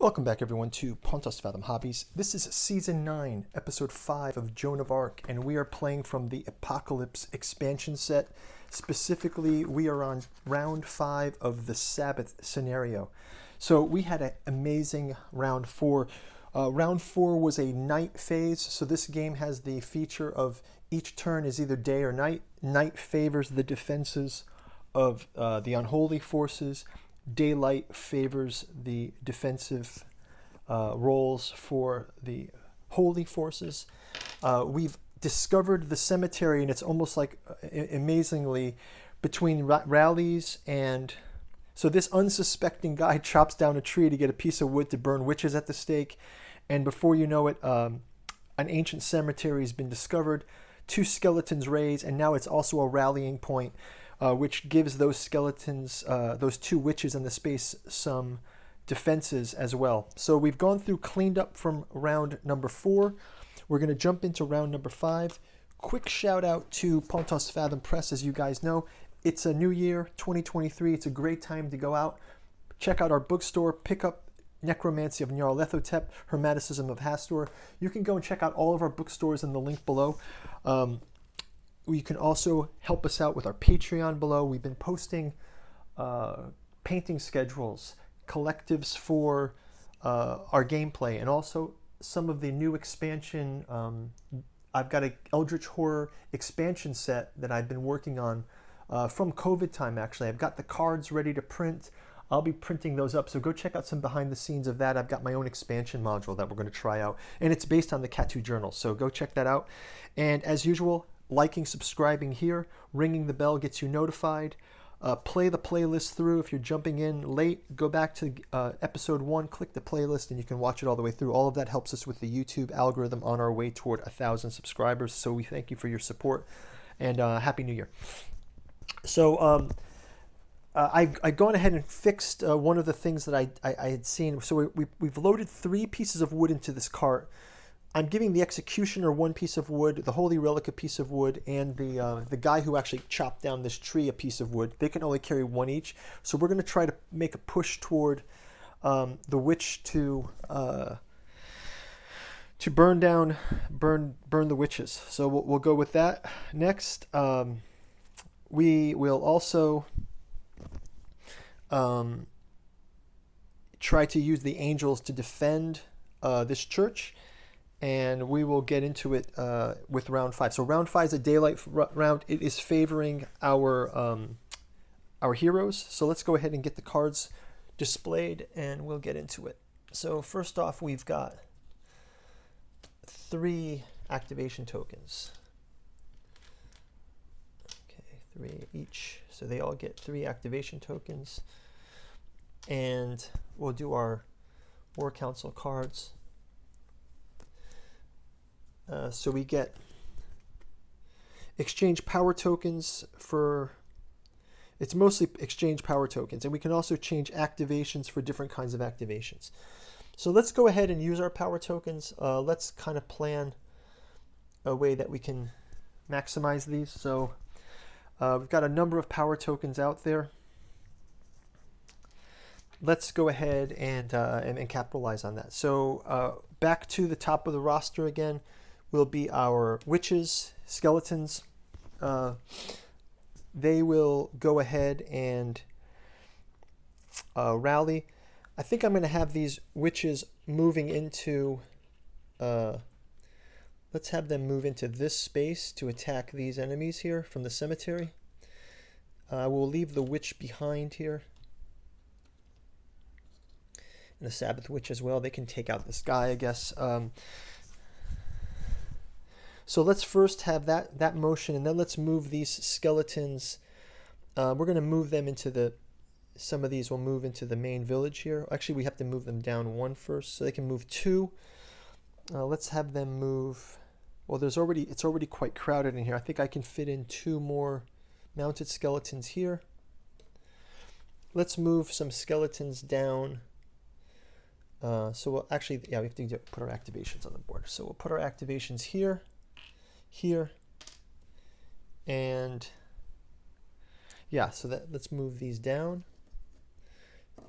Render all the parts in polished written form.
Welcome back everyone to Pontos Fathom Hobbies. This is Season 9, Episode 5 of Joan of Arc, and we are playing from the Apocalypse expansion set. Specifically, we are on Round 5 of the Sabbat scenario. So we had an amazing Round 4. Round 4 was a night phase, so this game has the feature of each turn is either day or night. Night favors the defenses of the unholy forces. Daylight favors the defensive roles for the holy forces. We've discovered the cemetery, and it's almost like, amazingly, between rallies and... So this unsuspecting guy chops down a tree to get a piece of wood to burn witches at the stake, and before you know it, an ancient cemetery has been discovered, 2 skeletons raise, and now it's also a rallying point. Which gives those skeletons, those 2 witches in the space, some defenses as well. So we've gone through, cleaned up from round number 4. We're going to jump into round number 5. Quick shout out to Pontos Fathom Press. As you guys know, it's a new year, 2023. It's a great time to go out. Check out our bookstore. Pick up Necromancy of Nyarlathotep, Hermeticism of Hastur. You can go and check out all of our bookstores in the link below. You can also help us out with our Patreon below. We've been posting painting schedules, collectives for our gameplay, and also some of the new expansion. I've got an Eldritch Horror expansion set that I've been working on from COVID time, actually. I've got the cards ready to print. I'll be printing those up, so go check out some behind the scenes of that. I've got my own expansion module that we're going to try out, and it's based on the Catu Journal, so go check that out. And as usual, liking, subscribing here, ringing the bell gets you notified. Play the playlist through. If you're jumping in late, go back to episode 1, click the playlist, and you can watch it all the way through. All of that helps us with the YouTube algorithm on our way toward 1,000 subscribers. So we thank you for your support, and Happy New Year. So I've gone ahead and fixed one of the things that I had seen. So we've loaded 3 pieces of wood into this cart. I'm giving the executioner 1 piece of wood, the holy relic a piece of wood, and the guy who actually chopped down this tree a piece of wood. They can only carry 1 each. So we're going to try to make a push toward the witch to burn the witches. So we'll go with that. Next, we will also try to use the angels to defend this church. And we will get into it with round 5. So round 5 is a daylight round. It is favoring our heroes. So let's go ahead and get the cards displayed, and we'll get into it. So first off, we've got 3 activation tokens. Okay, 3 each. So they all get 3 activation tokens. And we'll do our War Council cards. So we get exchange power tokens for, it's mostly exchange power tokens, and we can also change activations for different kinds of activations. So let's go ahead and use our power tokens. Let's kind of plan a way that we can maximize these. So we've got a number of power tokens out there. Let's go ahead and capitalize on that. So back to the top of the roster again will be our witches, skeletons. They will go ahead and rally. I think I'm going to have these witches moving into, let's have them move into this space to attack these enemies here from the cemetery. We'll leave the witch behind here. And the Sabbath witch as well. They can take out this guy, I guess. So let's first have that motion, and then let's move these skeletons. We're going to move them into some of these will move into the main village here. Actually, we have to move them down 1 first, so they can move 2. Let's have them move. Well, it's already quite crowded in here. I think I can fit in 2 more mounted skeletons here. Let's move some skeletons down. So we'll actually, yeah, we have to put our activations on the board. So we'll put our activations here, here, and yeah, so let's move these down.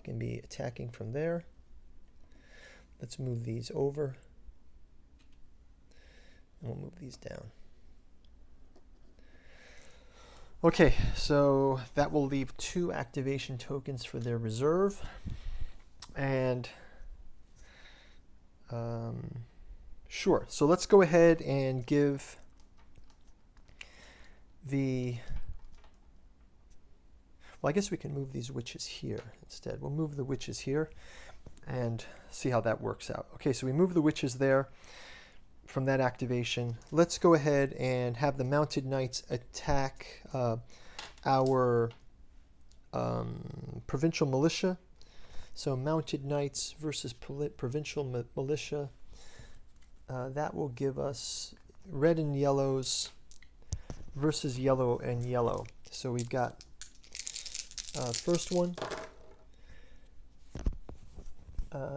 Can be attacking from there. Let's move these over. And we'll move these down. Okay, so that will leave 2 activation tokens for their reserve. And sure, so let's go ahead and give the... Well, I guess we can move these witches here instead. We'll move the witches here and see how that works out. Okay, so we move the witches there from that activation. Let's go ahead and have the mounted knights attack our provincial militia. So mounted knights versus provincial militia. That will give us red and yellows versus yellow and yellow. So we've got first one.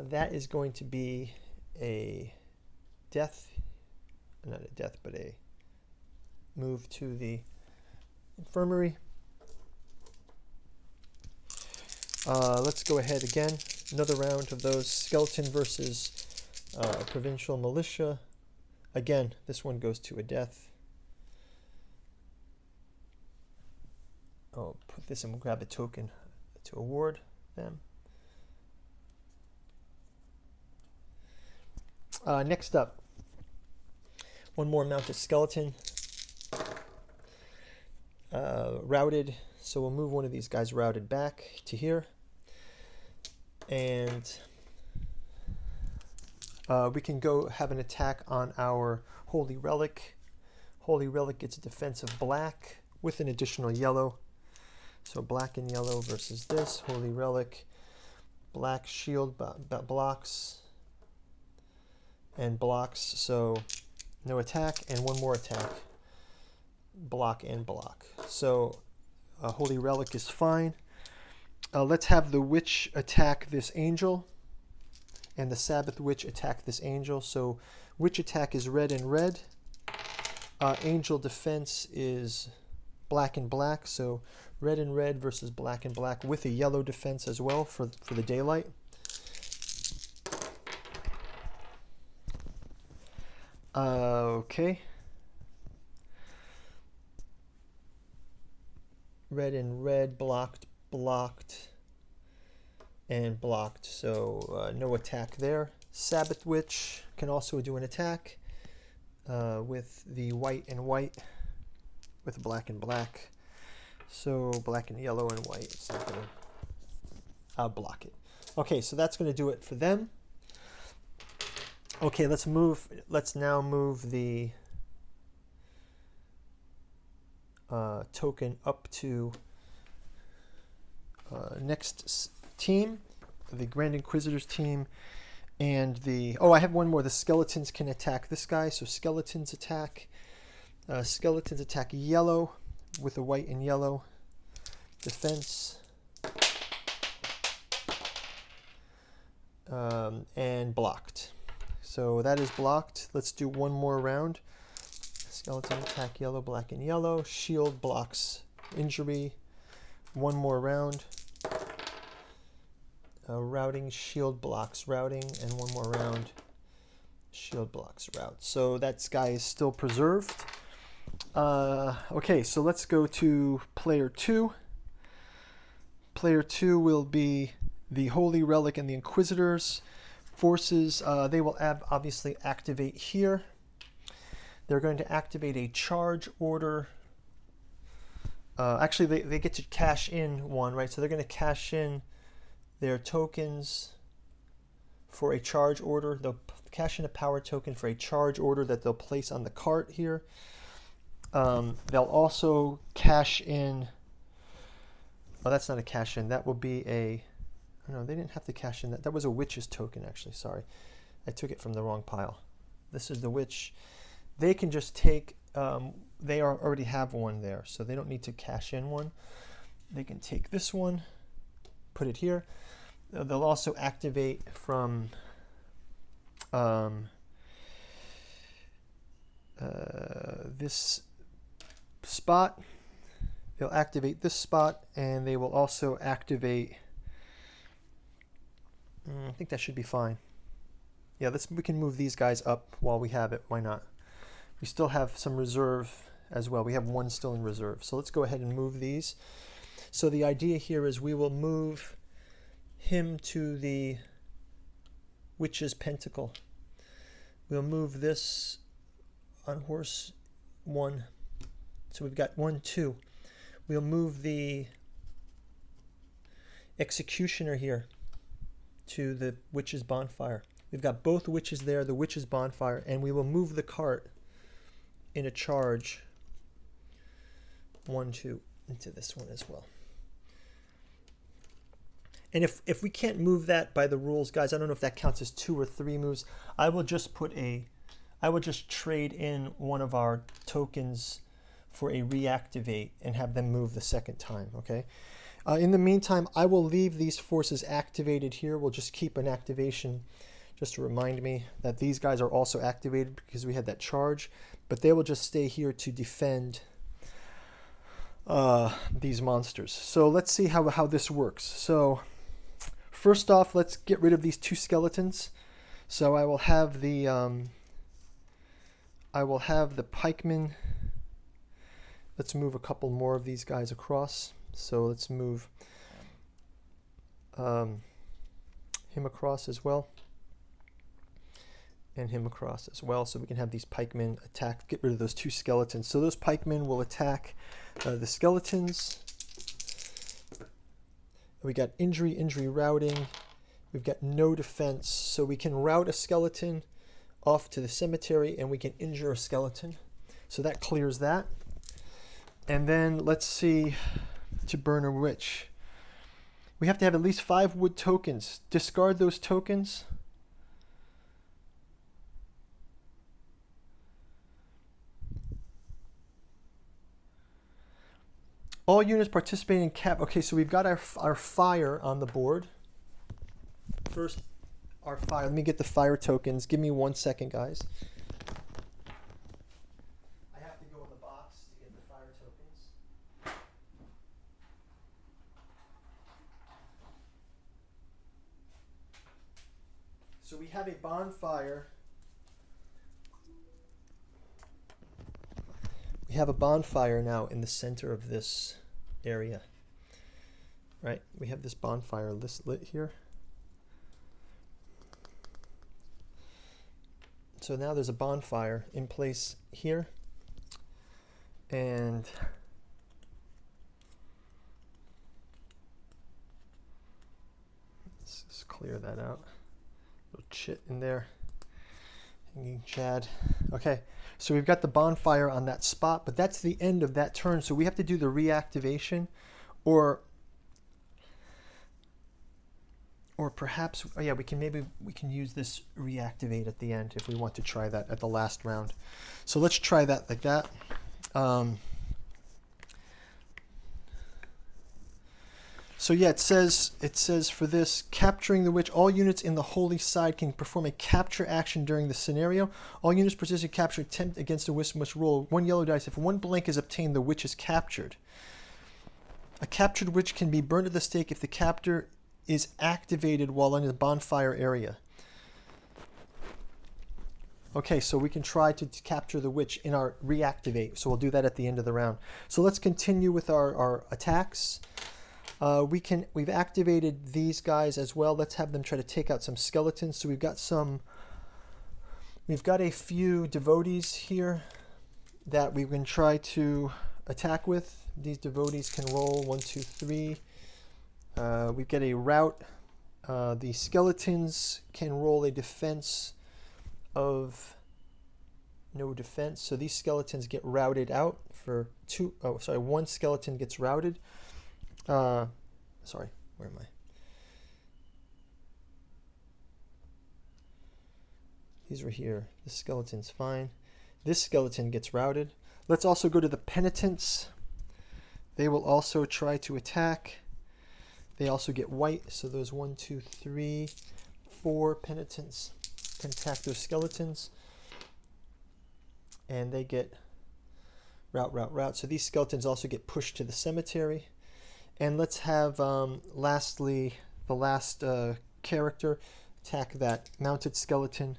That is going to be a death, not a death, but a move to the infirmary. Let's go ahead again. Another round of those skeleton versus provincial militia. Again, this one goes to a death. I'll put this and we'll grab a token to award them. Next up, one more mounted skeleton. Routed, so we'll move one of these guys routed back to here. And we can go have an attack on our Holy Relic. Holy Relic gets a defense of black with an additional yellow. So black and yellow versus this. Holy Relic. Black shield blocks. And blocks, so no attack, and one more attack. Block and block. So Holy Relic is fine. Let's have the Witch attack this angel, and the Sabbath Witch attack this angel. So Witch attack is red and red. Angel defense is black and black, so red and red versus black and black with a yellow defense as well for the daylight. Okay. Red and red, blocked, and blocked. So no attack there. Sabbath Witch can also do an attack with the white and white, with black and black. So black and yellow and white. It's not going to block it. Okay, so that's going to do it for them. Okay, let's now move the token up to next team, the Grand Inquisitor's team, and the... Oh, I have one more. The skeletons can attack this guy, so skeletons attack. Skeletons attack yellow with a white and yellow defense. And blocked. So that is blocked. Let's do one more round. Skeleton attack yellow, black and yellow. Shield blocks injury. One more round. Routing, shield blocks routing, and one more round. Shield blocks route. So that guy is still preserved. Okay, so let's go to player 2. Player 2 will be the Holy Relic and the Inquisitors. Forces, they will obviously activate here. They're going to activate a charge order. Actually, they get to cash in one, right? So they're going to cash in their tokens for a charge order. They'll cash in a power token for a charge order that they'll place on the cart here. They'll also cash in... Oh, that's not a cash in. That will be a... No, they didn't have to cash in that. That was a witch's token, actually. Sorry. I took it from the wrong pile. This is the witch. They can just take... they already have one there, so they don't need to cash in one. They can take this one, put it here. They'll also activate from this spot. They'll activate this spot, and they will also activate... I think that should be fine. Yeah, we can move these guys up while we have it. Why not? We still have some reserve as well. We have one still in reserve. So let's go ahead and move these. So the idea here is we will move him to the Witch's Pentacle. We'll move this on horse 1. So we've got 1, 2. We'll move the Executioner here to the Witch's Bonfire. We've got both witches there, the Witch's Bonfire, and we will move the cart in a charge 1, 2 into this one as well. And if we can't move that by the rules, guys, I don't know if that counts as 2 or 3 moves. I will just trade in one of our tokens for a reactivate and have them move the second time, okay? In the meantime, I will leave these forces activated here. We'll just keep an activation just to remind me that these guys are also activated because we had that charge, but they will just stay here to defend these monsters. So let's see how this works. So first off, let's get rid of these 2 skeletons. So I will have the pikemen. Let's move a couple more of these guys across. So let's move him across as well, and him across as well, so we can have these pikemen attack, get rid of those 2 skeletons. So those pikemen will attack the skeletons. We got injury routing. We've got no defense, so we can route a skeleton off to the cemetery and we can injure a skeleton. So that clears that. And then let's see, to burn a witch, we have to have at least 5 wood tokens. Discard those tokens. All units participating in cap. Okay, so we've got our fire on the board. First, our fire. Let me get the fire tokens. Give me 1 second, guys. I have to go in the box to get the fire tokens. So we have a bonfire. We have a bonfire now in the center of this area, right? We have this bonfire lit here. So now there's a bonfire in place here, and let's just clear that out. Little chit in there. Hanging Chad. Okay, so we've got the bonfire on that spot, but that's the end of that turn. So we have to do the reactivation, or perhaps, oh yeah, we can use this reactivate at the end if we want to try that at the last round. So let's try that like that. So yeah, it says for this, capturing the witch, all units in the holy side can perform a capture action during the scenario. All units participating in capture attempt against the witch must roll 1 yellow dice. If 1 blank is obtained, the witch is captured. A captured witch can be burned at the stake if the captor is activated while in the bonfire area. Okay, so we can try to capture the witch in our reactivate. So we'll do that at the end of the round. So let's continue with our attacks. We've activated these guys as well. Let's have them try to take out some skeletons. So we've got a few devotees here that we can try to attack with. These devotees can roll 1, 2, 3. We've got a rout. The skeletons can roll a defense of no defense. So these skeletons get routed out for 2. Oh, sorry, 1 skeleton gets routed. Sorry, where am I? These are here. This skeleton's fine. This skeleton gets routed. Let's also go to the penitents. They will also try to attack. They also get white, so those 1, 2, 3, 4 penitents can attack those skeletons. And they get rout. So these skeletons also get pushed to the cemetery. And let's have, lastly, the last character. attack that mounted skeleton,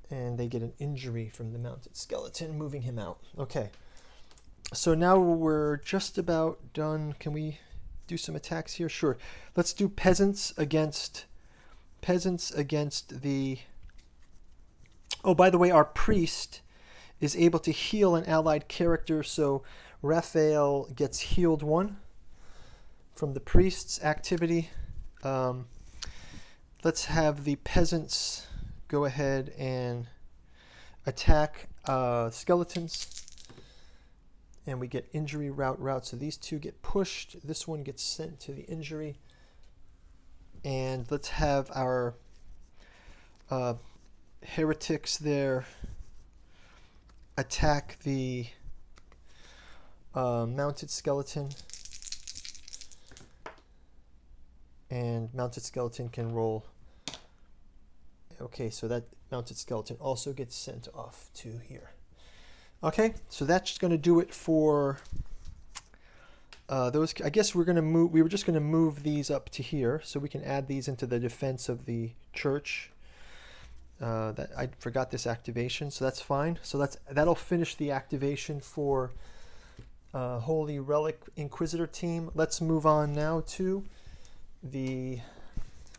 and they get an injury from the mounted skeleton, moving him out. Okay, so now we're just about done. Can we do some attacks here? Sure. Let's do peasants against the... Oh, by the way, our priest is able to heal an allied character, so Raphael gets healed 1 from the priest's activity. Let's have the peasants go ahead and attack skeletons, and we get injury route. So these 2 get pushed. This one gets sent to the injury. And let's have our heretics there attack the mounted skeleton, and mounted skeleton can roll. Okay, so that mounted skeleton also gets sent off to here. Okay, so that's going to do it for those. I guess we're going to move. We were just going to move these up to here, so we can add these into the defense of the church. That I forgot this activation, so that's fine. So that'll finish the activation for Holy Relic Inquisitor team. Let's move on now to the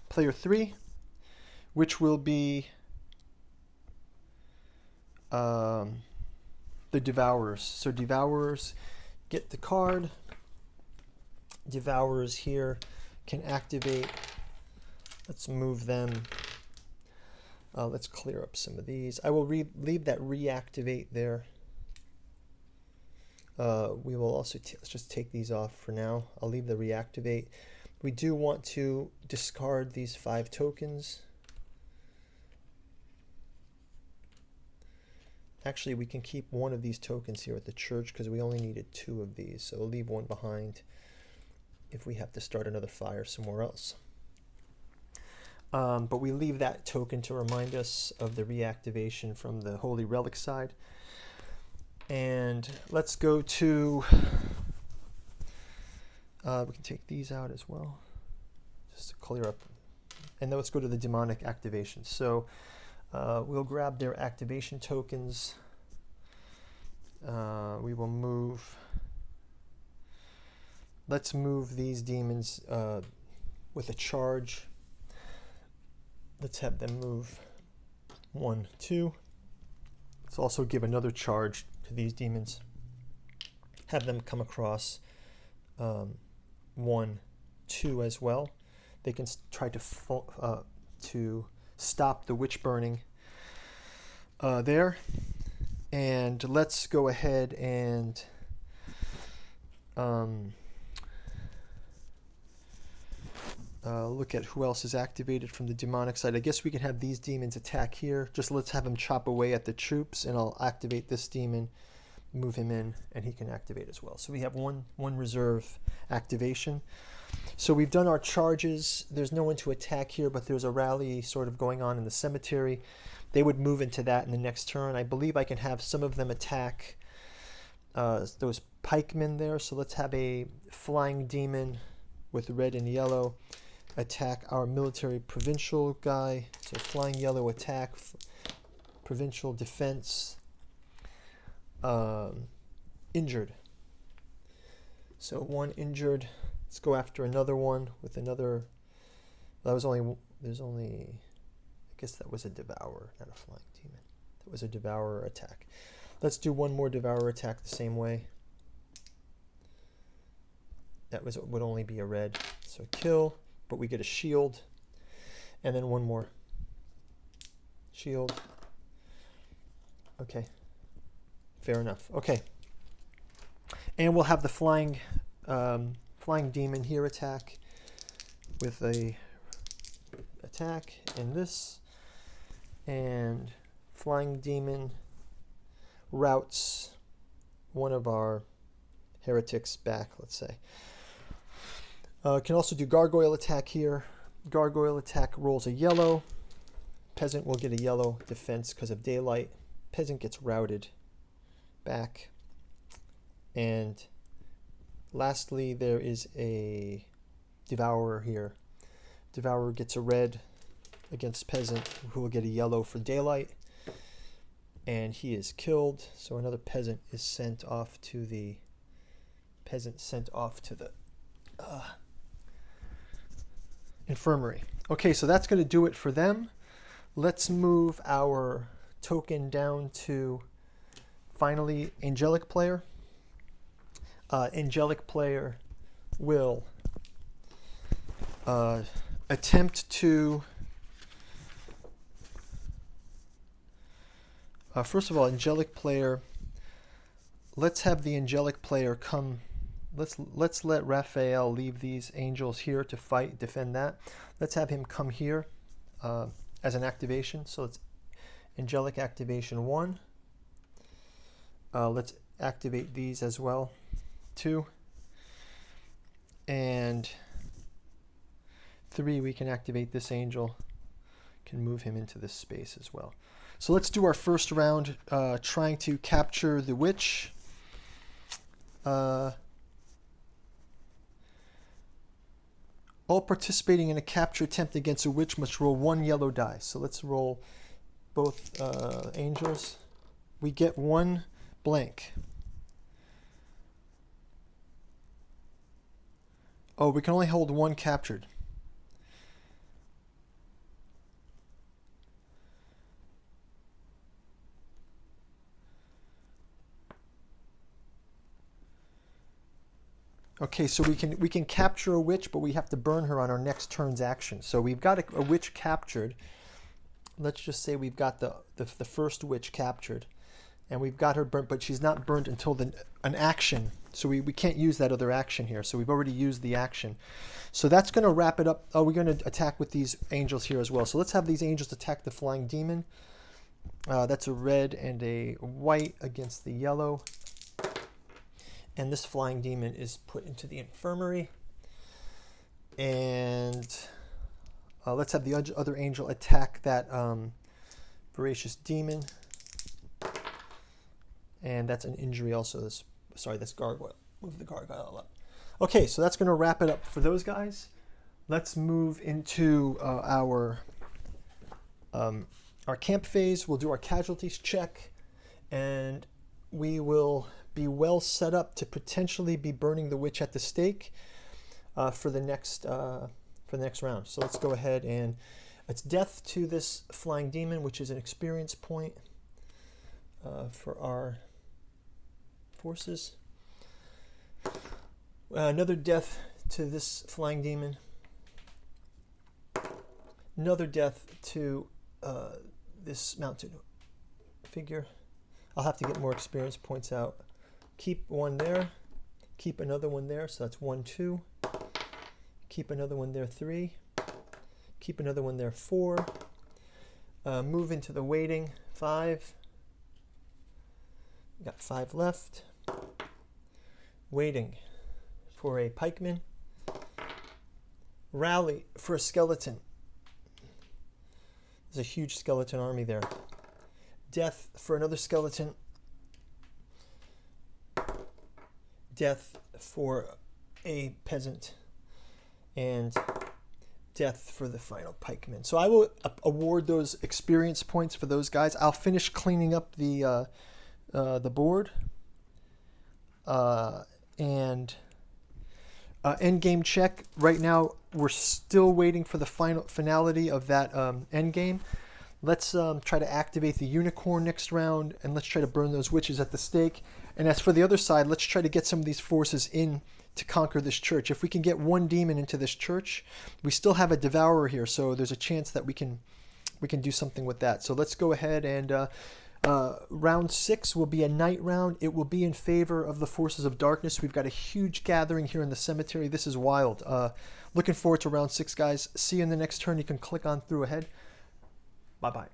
player 3, which will be the Devourers. So Devourers get the card. Devourers here can activate. Let's move them. Let's clear up some of these. I will leave that reactivate there. We will also, let's just take these off for now. I'll leave the reactivate. We do want to discard these 5 tokens. Actually, we can keep 1 of these tokens here at the church because we only needed 2 of these. So we'll leave 1 behind if we have to start another fire somewhere else. But we leave that token to remind us of the reactivation from the Holy Relic side. And let's go to... we can take these out as well, just to clear up. And then let's go to the demonic activation. So we'll grab their activation tokens. We will move... Let's move these demons with a charge. Let's have them move 1, 2. Let's also give another charge to these demons. Have them come across 1, 2 as well. They can try to stop the witch burning there. And let's go ahead and look at who else is activated from the demonic side. I guess we can have these demons attack here. Just let's have them chop away at the troops, and I'll activate this demon, move him in, and he can activate as well. So we have one reserve activation. So we've done our charges. There's no one to attack here, but there's a rally sort of going on in the cemetery. They would move into that in the next turn. I believe I can have some of them attack those pikemen there. So let's have a flying demon with red and yellow attack our military provincial guy. So flying yellow attack, provincial defense, injured. So 1 injured. Let's go after another one with another. There's only, I guess that was a devourer, not a flying demon. That was a devourer attack. Let's do 1 more devourer attack the same way. That would only be a red. So kill, but we get a shield. And then 1 more. Shield. Okay. Fair enough. Okay. And we'll have the flying demon here attack with a attack in this. And flying demon routes one of our heretics back, let's say. Can also do gargoyle attack here. Gargoyle attack rolls a yellow. Peasant will get a yellow defense because of daylight. Peasant gets routed back. And lastly, there is a devourer here. Devourer gets a red against Peasant, who will get a yellow for daylight. And he is killed. So another peasant is sent off to the infirmary. Okay, so that's going to do it for them. Let's move our token down to finally Angelic Player. Angelic Player will attempt to first of all, Angelic Player, let's have the Angelic Player come. Let's let Raphael leave these angels here to fight, defend that. Let's have him come here as an activation. So it's Angelic Activation 1. Let's activate these as well, 2. And 3, we can activate this angel, can move him into this space as well. So let's do our first round trying to capture the witch. All participating in a capture attempt against a witch must roll 1 yellow die. So let's roll both angels. We get 1 blank. Oh, we can only hold 1 captured. Okay, so we can capture a witch, but we have to burn her on our next turn's action. So we've got a witch captured. Let's just say we've got the first witch captured, and we've got her burnt, but she's not burnt until an action. So we can't use that other action here. So we've already used the action. So that's going to wrap it up. Oh, we're going to attack with these angels here as well. So let's have these angels attack the flying demon. That's a red and a white against the yellow. And this flying demon is put into the infirmary. And let's have the other angel attack that voracious demon. And that's an injury also. Sorry, that's gargoyle. Move the gargoyle up. Okay, so that's going to wrap it up for those guys. Let's move into our camp phase. We'll do our casualties check, and we will be well set up to potentially be burning the witch at the stake for the next round. So let's go ahead, and it's death to this flying demon, which is an experience point for our forces. Another death to this flying demon. Another death to this mounted figure. I'll have to get more experience points out. Keep 1 there. Keep another one there. So that's 1, 2. Keep another one there, 3. Keep another one there, 4. Move into the waiting, 5. We got 5 left. Waiting for a pikeman. Rally for a skeleton. There's a huge skeleton army there. Death for another skeleton. Death for a peasant. And death for the final pikeman. So I will award those experience points for those guys. I'll finish cleaning up the board. And end game check. Right now, we're still waiting for the finality of that end game. Let's try to activate the unicorn next round, and let's try to burn those witches at the stake. And as for the other side, let's try to get some of these forces in to conquer this church. If we can get 1 demon into this church, we still have a devourer here, so there's a chance that we can do something with that. So let's go ahead, and round 6 will be a night round. It will be in favor of the forces of darkness. We've got a huge gathering here in the cemetery. This is wild. Looking forward to round 6, guys. See you in the next turn. You can click on through ahead. Bye-bye.